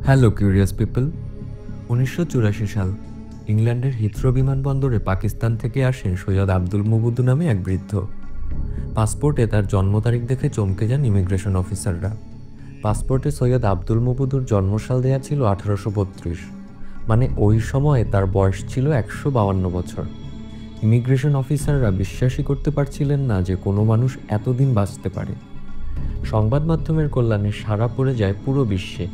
Hello curious people. 1984 সাল ইংল্যান্ডের Heathrow বিমানবন্দরে পাকিস্তান থেকে আসেন সৈয়দ আব্দুল মুবুদু নামে এক বৃদ্ধ। পাসপোর্টে তার জন্ম তারিখ দেখে চমকে যান ইমিগ্রেশন অফিসাররা। পাসপোর্টে সৈয়দ আব্দুল মুবুদুর জন্মসাল দেয়া ছিল 1832, মানে ওই সময়ে তার বয়স ছিল 152 বছর। ইমিগ্রেশন অফিসাররা বিশ্বাসই করতে পারছিলেন না যে কোনো মানুষ এতদিন বাঁচতে পারে। সংবাদ মাধ্যমের কল্যাণে সাড়া পড়ে যায় পুরো বিশ্বে।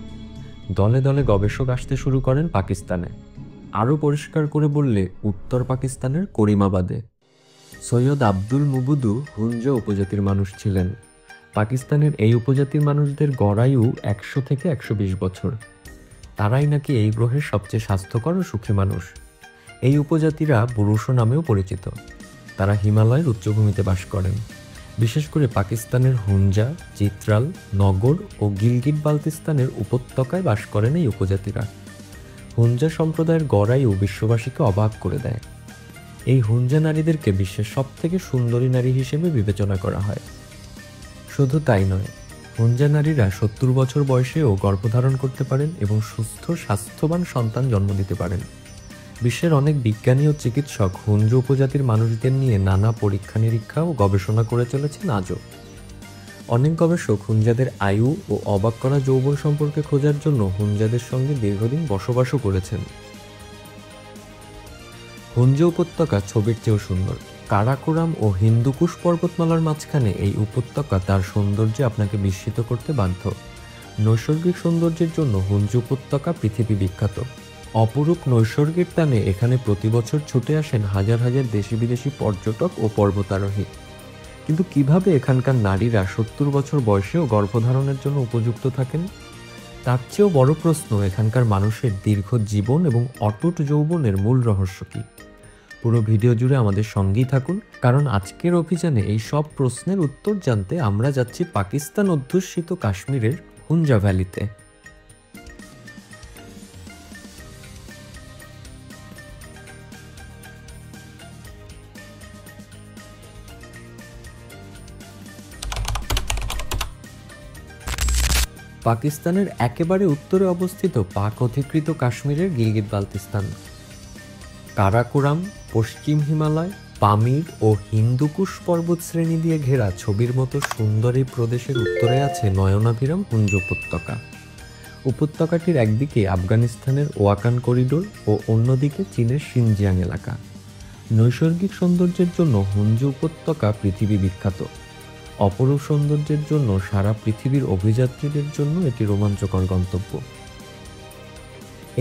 দলে দলে গবেষক আসতে শুরু করেন পাকিস্তানে। আরও পরিষ্কার করে বললে উত্তর পাকিস্তানের করিমাবাদে। সৈয়দ আব্দুল মুবুদু হুঞ্জ উপজাতির মানুষ ছিলেন। পাকিস্তানের এই উপজাতির মানুষদের গড় আয়ু 100 থেকে 120 বছর। তারাই নাকি এই গ্রহের সবচেয়ে স্বাস্থ্যকর ও সুখী মানুষ। এই উপজাতিরা বুরুশো নামেও পরিচিত। তারা হিমালয়ের উচ্চভূমিতে বাস করেন। বিশেষ করে পাকিস্তানের হুঞ্জা, চিত্রাল, নগর ও গিলগিট বালতিস্তানের উপত্যকায় বাস করেন এই উপজাতিরা। হুঞ্জা সম্প্রদায়ের গড় আয়ু বিশ্ববাসীকে অবাক করে দেয়। এই হুঞ্জা নারীদেরকে বিশ্বের সবথেকে সুন্দরী নারী হিসেবে বিবেচনা করা হয়। শুধু তাই নয়, হুঞ্জা নারীরা 70 বছর বয়সেও গর্ভধারণ করতে পারেন এবং সুস্থ স্বাস্থ্যবান সন্তান জন্ম দিতে পারেন। বিশ্বের অনেক বিজ্ঞানী ও চিকিৎসক হুঞ্জ উপজাতির মানুষদের নিয়ে নানা পরীক্ষা নিরীক্ষা ও গবেষণা করে চলেছেন আজও। অনেক গবেষক হুঞ্জাদের আয়ু ও অবাক করা যৌবন সম্পর্কে খোঁজার জন্য হুঞ্জাদের সঙ্গে দীর্ঘদিন বসবাসও করেছেন। হুঞ্জ উপত্যকা ছবির চেয়েও সুন্দর। কারাকোরাম ও হিন্দুকুশ পর্বতমালার মাঝখানে এই উপত্যকা তার সৌন্দর্যে আপনাকে বিস্মিত করতে বাধ্য। নৈসর্গিক সৌন্দর্যের জন্য হুঞ্জ উপত্যকা পৃথিবী বিখ্যাত। অপরূপ নৈসর্গিক টানে এখানে প্রতি বছর ছুটে আসেন হাজার হাজার দেশি বিদেশি পর্যটক ও পর্বতারোহী। কিন্তু কিভাবে এখানকার নারীরা 70 বছর বয়সেও গর্ভধারণের জন্য উপযুক্ত থাকেন? তার চেয়েও বড় প্রশ্ন, এখানকার মানুষের দীর্ঘ জীবন এবং অটুট যৌবনের মূল রহস্য কী? পুরো ভিডিও জুড়ে আমাদের সঙ্গেই থাকুন, কারণ আজকের অভিযানে এই সব প্রশ্নের উত্তর জানতে আমরা যাচ্ছি পাকিস্তান অধ্যুষিত কাশ্মীরের হুঞ্জা ভ্যালিতে। পাকিস্তানের একেবারে উত্তরে অবস্থিত পাক অধিকৃত কাশ্মীরের গিলগিট বালতিস্তান। কারাকোরাম, পশ্চিম হিমালয়, পামির ও হিন্দুকুশ পর্বত শ্রেণী দিয়ে ঘেরা ছবির মতো সুন্দর এই প্রদেশের উত্তরে আছে নয়নাভিরাম হুঞ্জ উপত্যকা। উপত্যকাটির একদিকে আফগানিস্তানের ওয়াকান করিডোর ও অন্যদিকে চীনের সিনজিয়াং এলাকা। নৈসর্গিক সৌন্দর্যের জন্য হুঞ্জ উপত্যকা পৃথিবী বিখ্যাত। অপরূপ সৌন্দর্যের জন্য সারা পৃথিবীর অভিযাত্রীদের জন্য এটি রোমাঞ্চকর গন্তব্য।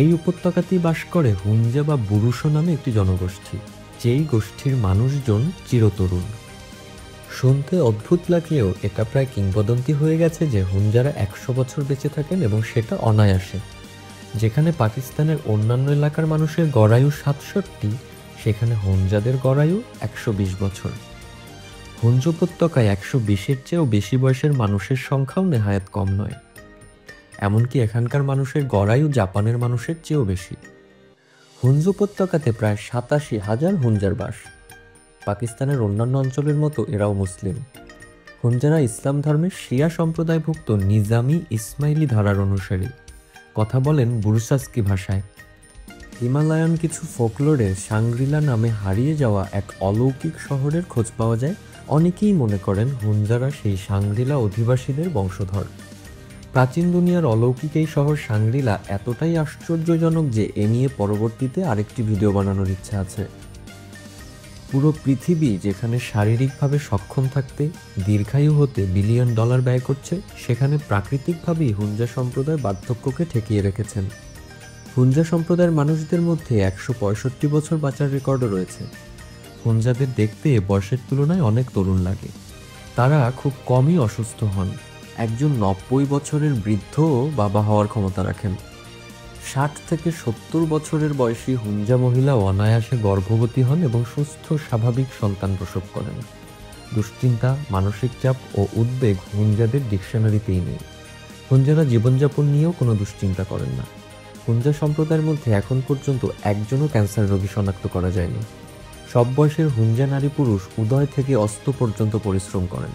এই উপত্যকাতেই বাস করে হুঞ্জা বা বুরুশো নামে একটি জনগোষ্ঠী, যেই গোষ্ঠীর মানুষজন চিরতরুণ। শুনতে অদ্ভুত লাগলেও এটা প্রায় কিংবদন্তি হয়ে গেছে যে হুঞ্জারা 100 বছর বেঁচে থাকেন, এবং সেটা অনায়াসে। যেখানে পাকিস্তানের অন্যান্য এলাকার মানুষের গড় আয়ু 67, সেখানে হুঞ্জাদের গড় আয়ু 120 বছর। হুঞ্জ উপত্যকায় 120-এর চেয়েও বেশি বয়সের মানুষের সংখ্যাও নেহায়েত কম নয়। এমনকি এখানকার মানুষের গড় আয়ু জাপানের মানুষের চেয়েও বেশি। হুঞ্জ উপত্যকাতে প্রায় 87,000 হুঞ্জার বাস। পাকিস্তানের অন্যান্য অঞ্চলের মতো এরাও মুসলিম। হুঞ্জারা ইসলাম ধর্মের শিয়া সম্প্রদায়ভুক্ত নিজামি ইসমাইলি ধারার অনুসারী। কথা বলেন বুরুসাস্কি ভাষায়। হিমালয়ান কিছু ফোকলোরে সাংগ্রিলা নামে হারিয়ে যাওয়া এক অলৌকিক শহরের খোঁজ পাওয়া যায়। অনেকেই মনে করেন হুঞ্জারা সেই সাংগ্রিলা অধিবাসীদের বংশধর। প্রাচীন দুনিয়ার অলৌকিক এই শহর সাংগ্রিলা এতটাই আশ্চর্যজনক যে এ নিয়ে পরবর্তীতে আরেকটি ভিডিও বানানোর ইচ্ছা আছে। পুরো পৃথিবী যেখানে শারীরিকভাবে সক্ষম থাকতে, দীর্ঘায়ু হতে $বিলিয়ন ব্যয় করছে, সেখানে প্রাকৃতিকভাবেই হুঞ্জা সম্প্রদায় বার্ধক্যকে ঠেকিয়ে রেখেছেন। হুঞ্জা সম্প্রদায়ের মানুষদের মধ্যে 165 বছর বাঁচার রেকর্ডও রয়েছে। হুঞ্জাদের দেখতে বয়সের তুলনায় অনেক তরুণ লাগে। তারা খুব কমই অসুস্থ হন। একজন 90 বছরের বৃদ্ধও বাবা হওয়ার ক্ষমতা রাখেন। 60 থেকে 70 বছরের বয়সী হুঞ্জা মহিলা অনায়াসে গর্ভবতী হন এবং সুস্থ স্বাভাবিক সন্তান প্রসব করেন। দুশ্চিন্তা, মানসিক চাপ ও উদ্বেগ হুঞ্জাদের ডিকশনারিতেই নেই। হুঞ্জারা জীবনযাপন নিয়েও কোনো দুশ্চিন্তা করেন না। হুঞ্জা সম্প্রদায়ের মধ্যে এখন পর্যন্ত একজনও ক্যান্সার রোগী শনাক্ত করা যায়নি। সব বয়সের হুঞ্জা নারী পুরুষ উদয় থেকে অস্ত পর্যন্ত পরিশ্রম করেন।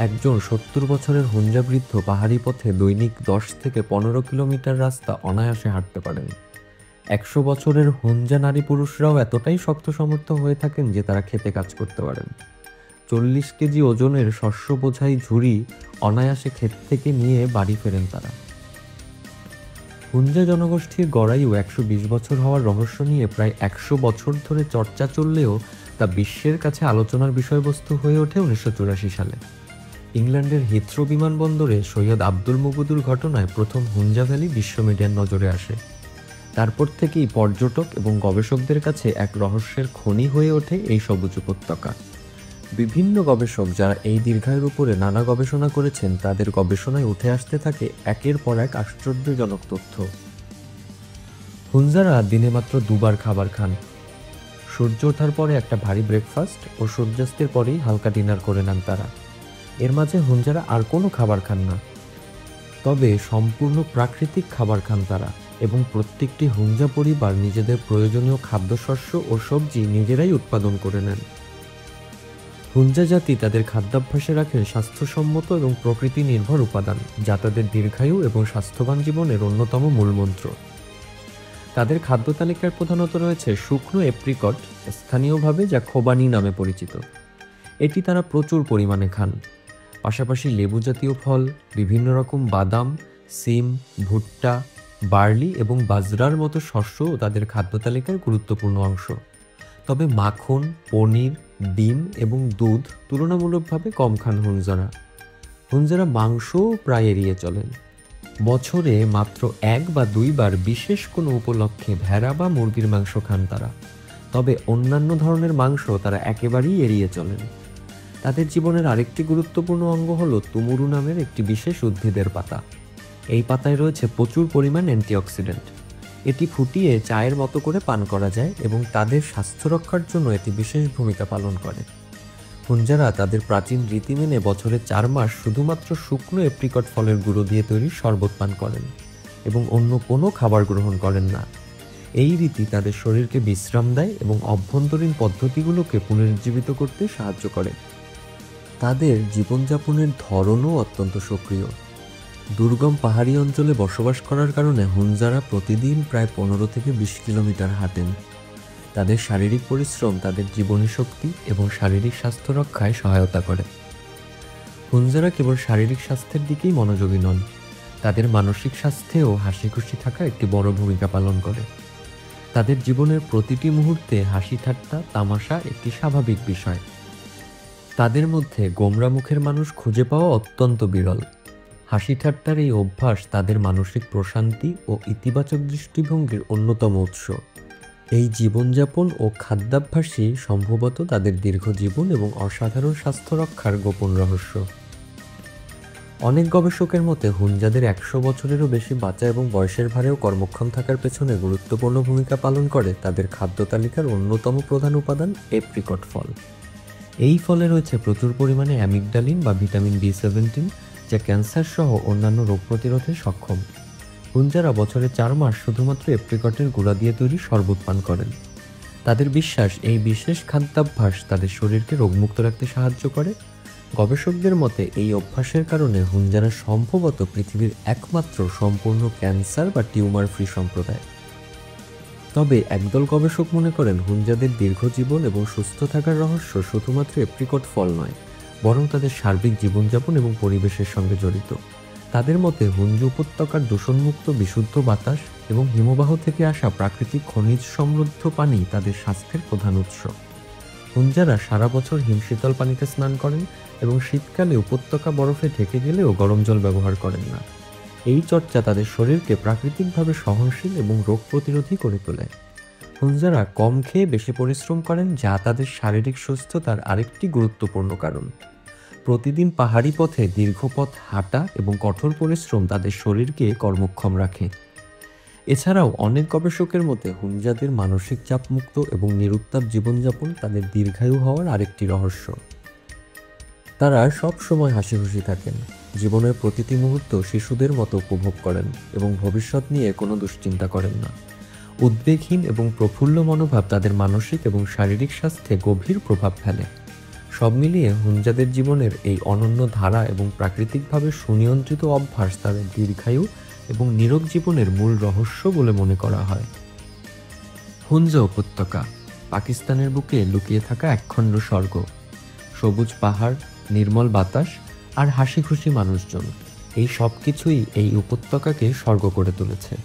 একজন 70 বছরের হুঞ্জা বৃদ্ধ পাহাড়ি পথে দৈনিক 10 থেকে 15 কিলোমিটার রাস্তা অনায়াসে হাঁটতে পারেন। 100 বছরের হুঞ্জা নারী পুরুষরাও এতটাই শক্ত সমর্থ হয়ে থাকেন যে তারা খেতে কাজ করতে পারেন। 40 কেজি ওজনের শস্য বোঝাই ঝুড়ি অনায়াসে ক্ষেত থেকে নিয়ে বাড়ি ফেরেন তারা। হুঞ্জা জনগোষ্ঠীর গড়ায়ু 120 বছর হওয়ার রহস্য নিয়ে প্রায় 100 বছর ধরে চর্চা চললেও তা বিশ্বের কাছে আলোচনার বিষয়বস্তু হয়ে ওঠে 1984 সালে। ইংল্যান্ডের হিথ্রো বিমানবন্দরে সৈয়দ আব্দুল মুবুদুর ঘটনায় প্রথম হুঞ্জা ভ্যালি বিশ্ব মিডিয়ার নজরে আসে। তারপর থেকেই পর্যটক এবং গবেষকদের কাছে এক রহস্যের খনি হয়ে ওঠে এই সবুজ উপত্যকা। বিভিন্ন গবেষক যারা এই দীর্ঘায়ুর উপরে নানা গবেষণা করেছেন তাদের গবেষণায় উঠে আসতে থাকে একের পর এক আশ্চর্যজনক তথ্য। হুঞ্জারা দিনে মাত্র 2 বার খাবার খান। সূর্য ওঠার পরে একটা ভারী ব্রেকফাস্ট ও সূর্যাস্তের পরেই হালকা ডিনার করে নেন তারা। এর মাঝে হুঞ্জারা আর কোনো খাবার খান না, তবে সম্পূর্ণ প্রাকৃতিক খাবার খান তারা, এবং প্রত্যেকটি হুঞ্জা পরিবার নিজেদের প্রয়োজনীয় খাদ্যশস্য ও সবজি নিজেরাই উৎপাদন করে নেন। হুঞ্জা জাতি তাদের খাদ্যাভ্যাসে রাখেন স্বাস্থ্যসম্মত এবং প্রকৃতি নির্ভর উপাদান, যা তাদের দীর্ঘায়ু এবং স্বাস্থ্যবান জীবনের অন্যতম মূলমন্ত্র। তাদের খাদ্য তালিকায় প্রধানত রয়েছে শুকনো এপ্রিকট, স্থানীয়ভাবে যা খোবানি নামে পরিচিত। এটি তারা প্রচুর পরিমাণে খান। পাশাপাশি লেবু জাতীয় ফল, বিভিন্ন রকম বাদাম, সিম, ভুট্টা, বার্লি এবং বাজরার মতো শস্যও তাদের খাদ্য তালিকার গুরুত্বপূর্ণ অংশ। তবে মাখন, পনির, ডিম এবং দুধ তুলনামূলকভাবে কম খান হুঞ্জারা। হুঞ্জারা মাংসও প্রায় এড়িয়ে চলেন। বছরে মাত্র 1 বা 2 বার বিশেষ কোনো উপলক্ষে ভেড়া বা মুরগির মাংস খান তারা, তবে অন্যান্য ধরনের মাংস তারা একেবারেই এড়িয়ে চলেন। তাদের জীবনের আরেকটি গুরুত্বপূর্ণ অঙ্গ হলো তুমুরু নামের একটি বিশেষ উদ্ভিদের পাতা। এই পাতায় রয়েছে প্রচুর পরিমাণ অ্যান্টিঅক্সিডেন্ট। এটি ফুটিয়ে চায়ের মতো করে পান করা যায় এবং তাদের স্বাস্থ্য রক্ষার জন্য এটি বিশেষ ভূমিকা পালন করে। হুঞ্জারা তাদের প্রাচীন রীতি মেনে বছরে 4 মাস শুধুমাত্র শুকনো এপ্রিকট ফলের গুঁড়ো দিয়ে তৈরি শরবত পান করেন এবং অন্য কোনো খাবার গ্রহণ করেন না। এই রীতি তাদের শরীরকে বিশ্রাম দেয় এবং অভ্যন্তরীণ পদ্ধতিগুলোকে পুনরুজ্জীবিত করতে সাহায্য করে। তাদের জীবনযাপনের ধরনও অত্যন্ত সক্রিয়। দুর্গম পাহাড়ি অঞ্চলে বসবাস করার কারণে হুঞ্জারা প্রতিদিন প্রায় 15 থেকে 20 কিলোমিটার হাঁটেন। তাদের শারীরিক পরিশ্রম তাদের জীবনী শক্তি এবং শারীরিক স্বাস্থ্য রক্ষায় সহায়তা করে। হুঞ্জারা কেবল শারীরিক স্বাস্থ্যের দিকেই মনোযোগী নন, তাদের মানসিক স্বাস্থ্যেও হাসি খুশি থাকা একটি বড় ভূমিকা পালন করে। তাদের জীবনের প্রতিটি মুহূর্তে হাসি ঠাট্টা তামাশা একটি স্বাভাবিক বিষয়। তাদের মধ্যে গোমরা মুখের মানুষ খুঁজে পাওয়া অত্যন্ত বিরল। হাসি ঠাট্টার এই অভ্যাস তাদের মানসিক প্রশান্তি ও ইতিবাচক দৃষ্টিভঙ্গির অন্যতম উৎস। এই জীবনযাপন ও খাদ্যাভ্যাসই সম্ভবত তাদের দীর্ঘ জীবন এবং অসাধারণ স্বাস্থ্য রক্ষার গোপন রহস্য। অনেক গবেষকের মতে হুঞ্জাদের 100 বছরেরও বেশি বাঁচা এবং বয়সের ভারেও কর্মক্ষম থাকার পেছনে গুরুত্বপূর্ণ ভূমিকা পালন করে তাদের খাদ্য তালিকার অন্যতম প্রধান উপাদান এপ্রিকট ফল। এই ফলে রয়েছে প্রচুর পরিমাণে অ্যামিগডালিন বা ভিটামিন B17, যা ক্যান্সার সহ অন্যান্য রোগ প্রতিরোধে সক্ষম। হুঞ্জারা বছরে 4 মাস শুধুমাত্র এপ্রিকটের গুঁড়া দিয়ে তৈরি শরবত পান করেন। তাদের বিশ্বাস এই বিশেষ খাদ্যাভ্যাস তাদের শরীরকে রোগমুক্ত রাখতে সাহায্য করে। গবেষকদের মতে এই অভ্যাসের কারণে হুঞ্জারা সম্ভবত পৃথিবীর একমাত্র সম্পূর্ণ ক্যান্সার বা টিউমার ফ্রি সম্প্রদায়। তবে একদল গবেষক মনে করেন হুঞ্জাদের দীর্ঘ জীবন এবং সুস্থ থাকার রহস্য শুধুমাত্র এপ্রিকট ফল নয়, বরং তাদের সার্বিক জীবনযাপন এবং পরিবেশের সঙ্গে জড়িত। তাদের মতে হুঞ্জা উপত্যকার দূষণমুক্ত বিশুদ্ধ বাতাস এবং হিমবাহ থেকে আসা প্রাকৃতিক খনিজ সমৃদ্ধ পানি তাদের স্বাস্থ্যের প্রধান উৎস। হুঞ্জারা সারা বছর হিমশীতল পানিতে স্নান করেন এবং শীতকালে উপত্যকা বরফে ঢেকে গেলেও গরম জল ব্যবহার করেন না। এই চর্চা তাদের শরীরকে প্রাকৃতিকভাবে সহনশীল এবং রোগ প্রতিরোধী করে তোলে। হুঞ্জারা কম খেয়ে বেশি পরিশ্রম করেন, যা তাদের শারীরিক সুস্থতার আরেকটি গুরুত্বপূর্ণ কারণ। প্রতিদিন পাহাড়ি পথে দীর্ঘ পথ হাঁটা এবং কঠোর পরিশ্রম তাদের শরীরকে কর্মক্ষম রাখে। এছাড়াও অনেক গবেষকের মতে হুঞ্জাদের মানসিক চাপমুক্ত এবং নিরুত্তাপ জীবনযাপন তাদের দীর্ঘায়ু হওয়ার আরেকটি রহস্য। তারা সব সময় হাসি খুশি থাকেন, জীবনের প্রতিটি মুহূর্ত শিশুদের মতো উপভোগ করেন এবং ভবিষ্যৎ নিয়ে কোনো দুশ্চিন্তা করেন না। উদ্বেগহীন এবং প্রফুল্ল মনোভাব তাদের মানসিক এবং শারীরিক স্বাস্থ্যে গভীর প্রভাব ফেলে। সব মিলিয়ে হুঞ্জাদের জীবনের এই অনন্য ধারা এবং প্রাকৃতিকভাবে সুনিয়ন্ত্রিত অভ্যাস তাদের দীর্ঘায়ু এবং নীরব জীবনের মূল রহস্য বলে মনে করা হয়। হুঞ্জা উপত্যকা পাকিস্তানের বুকে লুকিয়ে থাকা একখণ্ড স্বর্গ। সবুজ পাহাড়, নির্মল বাতাস আর হাসি খুশি মানুষজন, এই সব কিছুই এই উপত্যকাকে স্বর্গ করে তুলেছে।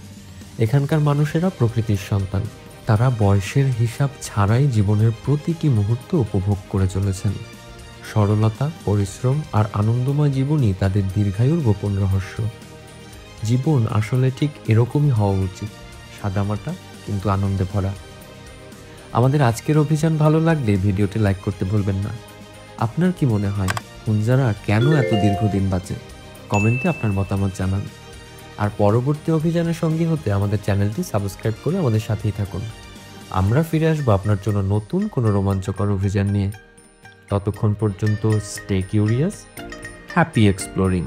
এখানকার মানুষেরা প্রকৃতির সন্তান। তারা বয়সের হিসাব ছাড়াই জীবনের প্রতিটি মুহূর্ত উপভোগ করে চলেছেন। সরলতা, পরিশ্রম আর আনন্দময় জীবনই তাদের দীর্ঘায়ুর গোপন রহস্য। জীবন আসলে ঠিক এরকমই হওয়া উচিত, সাদামাটা কিন্তু আনন্দে ভরা। আমাদের আজকের অভিযান ভালো লাগলে ভিডিওটি লাইক করতে ভুলবেন না। আপনার কি মনে হয় হুঞ্জারা কেন এত দীর্ঘদিন বাঁচে? কমেন্টে আপনার মতামত জানান। আর পরবর্তী অভিযানের সঙ্গী হতে আমাদের চ্যানেলটি সাবস্ক্রাইব করে আমাদের সাথেই থাকুন। আমরা ফিরে আসবো আপনার জন্য নতুন কোনো রোমাঞ্চকর অভিযান নিয়ে। ততক্ষণ পর্যন্ত স্টে কিউরিয়াস, হ্যাপি এক্সপ্লোরিং।